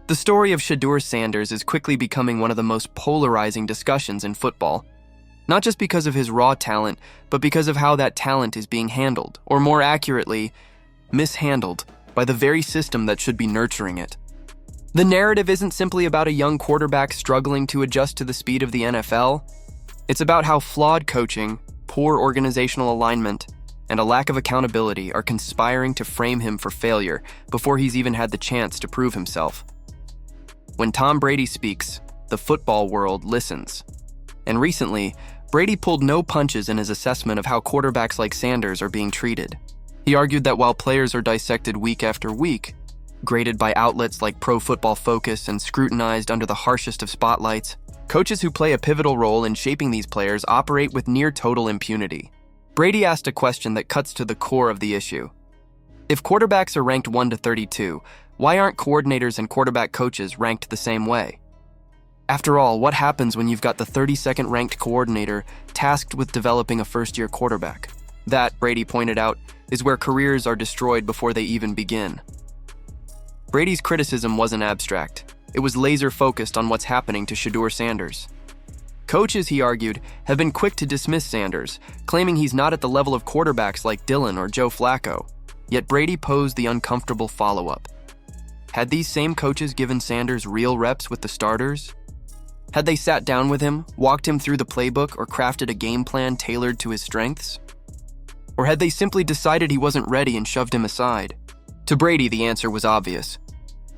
The story of Shadur Sanders is quickly becoming one of the most polarizing discussions in football, not just because of his raw talent, but because of how that talent is being handled, or more accurately, mishandled, by the very system that should be nurturing it. The narrative isn't simply about a young quarterback struggling to adjust to the speed of the NFL. It's about how flawed coaching, poor organizational alignment, and a lack of accountability are conspiring to frame him for failure before he's even had the chance to prove himself. When Tom Brady speaks, the football world listens. And recently, Brady pulled no punches in his assessment of how quarterbacks like Sanders are being treated. He argued that while players are dissected week after week, graded by outlets like Pro Football Focus and scrutinized under the harshest of spotlights, coaches who play a pivotal role in shaping these players operate with near total impunity. Brady asked a question that cuts to the core of the issue. If quarterbacks are ranked 1 to 32, why aren't coordinators and quarterback coaches ranked the same way? After all, what happens when you've got the 32nd ranked coordinator tasked with developing a first-year quarterback? That, Brady pointed out, is where careers are destroyed before they even begin. Brady's criticism wasn't abstract. It was laser-focused on what's happening to Shadur Sanders. Coaches, he argued, have been quick to dismiss Sanders, claiming he's not at the level of quarterbacks like Dylan or Joe Flacco. Yet Brady posed the uncomfortable follow-up. Had these same coaches given Sanders real reps with the starters? Had they sat down with him, walked him through the playbook, or crafted a game plan tailored to his strengths? Or had they simply decided he wasn't ready and shoved him aside? To Brady, the answer was obvious,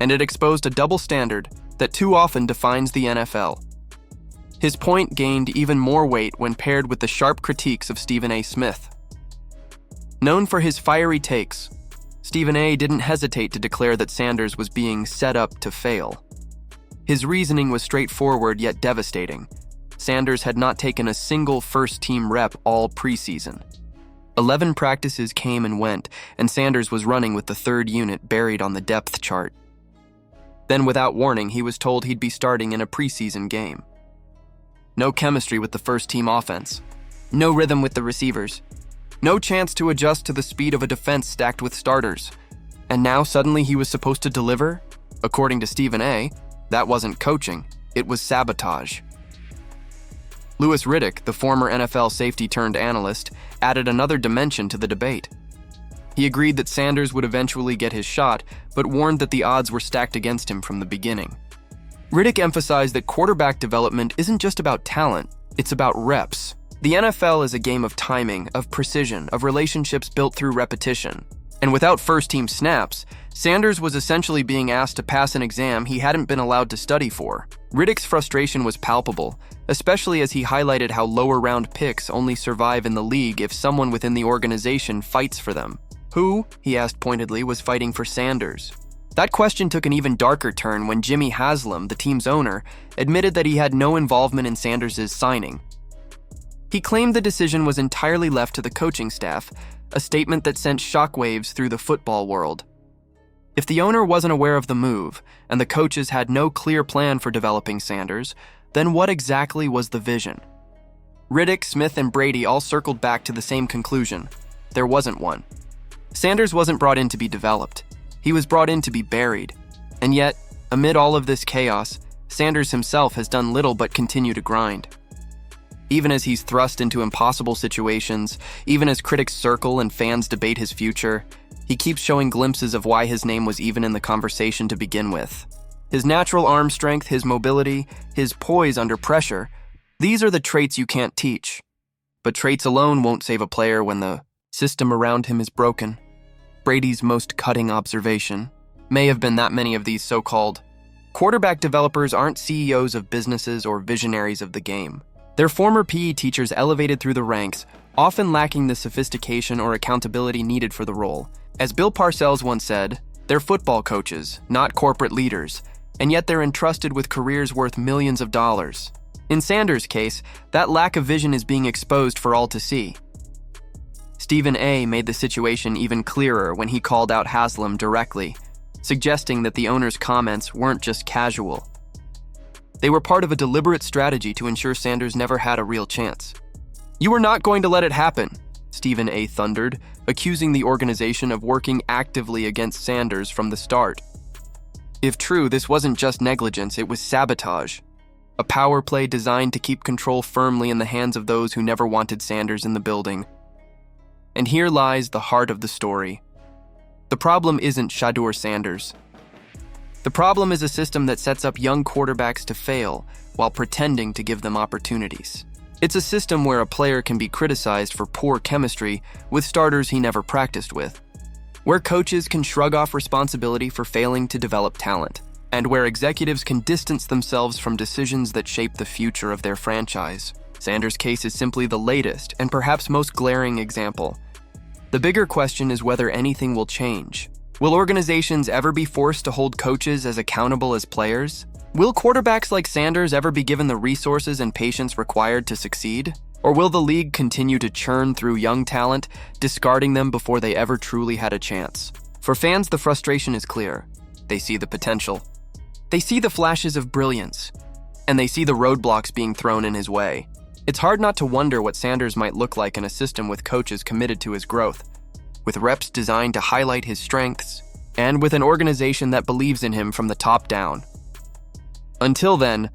and it exposed a double standard that too often defines the NFL. His point gained even more weight when paired with the sharp critiques of Stephen A. Smith. Known for his fiery takes, Stephen A. didn't hesitate to declare that Sanders was being set up to fail. His reasoning was straightforward yet devastating. Sanders had not taken a single first-team rep all preseason. 11 practices came and went, and Sanders was running with the third unit buried on the depth chart. Then, without warning, he was told he'd be starting in a preseason game. No chemistry with the first-team offense. No rhythm with the receivers. No chance to adjust to the speed of a defense stacked with starters. And now suddenly he was supposed to deliver? According to Stephen A., that wasn't coaching, it was sabotage. Louis Riddick, the former NFL safety-turned-analyst, added another dimension to the debate. He agreed that Sanders would eventually get his shot, but warned that the odds were stacked against him from the beginning. Riddick emphasized that quarterback development isn't just about talent, it's about reps. The NFL is a game of timing, of precision, of relationships built through repetition. And without first-team snaps, Sanders was essentially being asked to pass an exam he hadn't been allowed to study for. Riddick's frustration was palpable, especially as he highlighted how lower-round picks only survive in the league if someone within the organization fights for them. Who, he asked pointedly, was fighting for Sanders? That question took an even darker turn when Jimmy Haslam, the team's owner, admitted that he had no involvement in Sanders' signing. He claimed the decision was entirely left to the coaching staff, a statement that sent shockwaves through the football world. If the owner wasn't aware of the move, and the coaches had no clear plan for developing Sanders, then what exactly was the vision? Riddick, Smith, and Brady all circled back to the same conclusion. There wasn't one. Sanders wasn't brought in to be developed. He was brought in to be buried. And yet, amid all of this chaos, Sanders himself has done little but continue to grind. Even as he's thrust into impossible situations, even as critics circle and fans debate his future, he keeps showing glimpses of why his name was even in the conversation to begin with. His natural arm strength, his mobility, his poise under pressure, these are the traits you can't teach. But traits alone won't save a player when the system around him is broken. Brady's most cutting observation may have been that many of these so-called quarterback developers aren't CEOs of businesses or visionaries of the game. They're former PE teachers elevated through the ranks, often lacking the sophistication or accountability needed for the role. As Bill Parcells once said, they're football coaches, not corporate leaders, and yet they're entrusted with careers worth millions of dollars. In Sanders' case, that lack of vision is being exposed for all to see. Stephen A. made the situation even clearer when he called out Haslam directly, suggesting that the owner's comments weren't just casual. They were part of a deliberate strategy to ensure Sanders never had a real chance. "You were not going to let it happen," Stephen A. thundered, accusing the organization of working actively against Sanders from the start. If true, this wasn't just negligence, it was sabotage. A power play designed to keep control firmly in the hands of those who never wanted Sanders in the building. And here lies the heart of the story. The problem isn't Shadur Sanders. The problem is a system that sets up young quarterbacks to fail while pretending to give them opportunities. It's a system where a player can be criticized for poor chemistry with starters he never practiced with, where coaches can shrug off responsibility for failing to develop talent, and where executives can distance themselves from decisions that shape the future of their franchise. Sanders' case is simply the latest and perhaps most glaring example. The bigger question is whether anything will change. Will organizations ever be forced to hold coaches as accountable as players? Will quarterbacks like Sanders ever be given the resources and patience required to succeed? Or will the league continue to churn through young talent, discarding them before they ever truly had a chance? For fans, the frustration is clear. They see the potential. They see the flashes of brilliance, and they see the roadblocks being thrown in his way. It's hard not to wonder what Sanders might look like in a system with coaches committed to his growth, with reps designed to highlight his strengths, and with an organization that believes in him from the top down. Until then,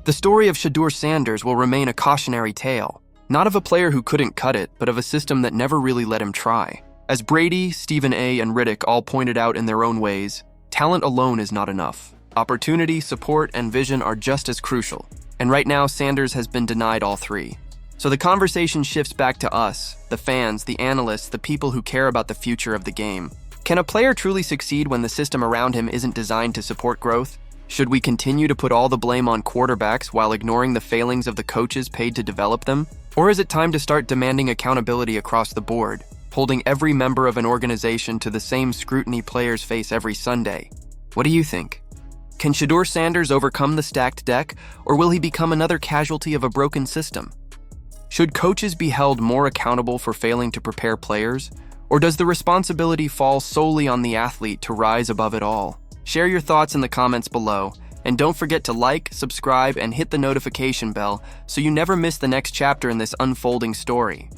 the story of Shadur Sanders will remain a cautionary tale, not of a player who couldn't cut it, but of a system that never really let him try. As Brady, Stephen A., and Riddick all pointed out in their own ways, talent alone is not enough. Opportunity, support, and vision are just as crucial, and right now Sanders has been denied all three. So the conversation shifts back to us, the fans, the analysts, the people who care about the future of the game. Can a player truly succeed when the system around him isn't designed to support growth? Should we continue to put all the blame on quarterbacks while ignoring the failings of the coaches paid to develop them? Or is it time to start demanding accountability across the board, holding every member of an organization to the same scrutiny players face every Sunday? What do you think? Can Shadur Sanders overcome the stacked deck, or will he become another casualty of a broken system? Should coaches be held more accountable for failing to prepare players, or does the responsibility fall solely on the athlete to rise above it all? Share your thoughts in the comments below, and don't forget to like, subscribe, and hit the notification bell so you never miss the next chapter in this unfolding story.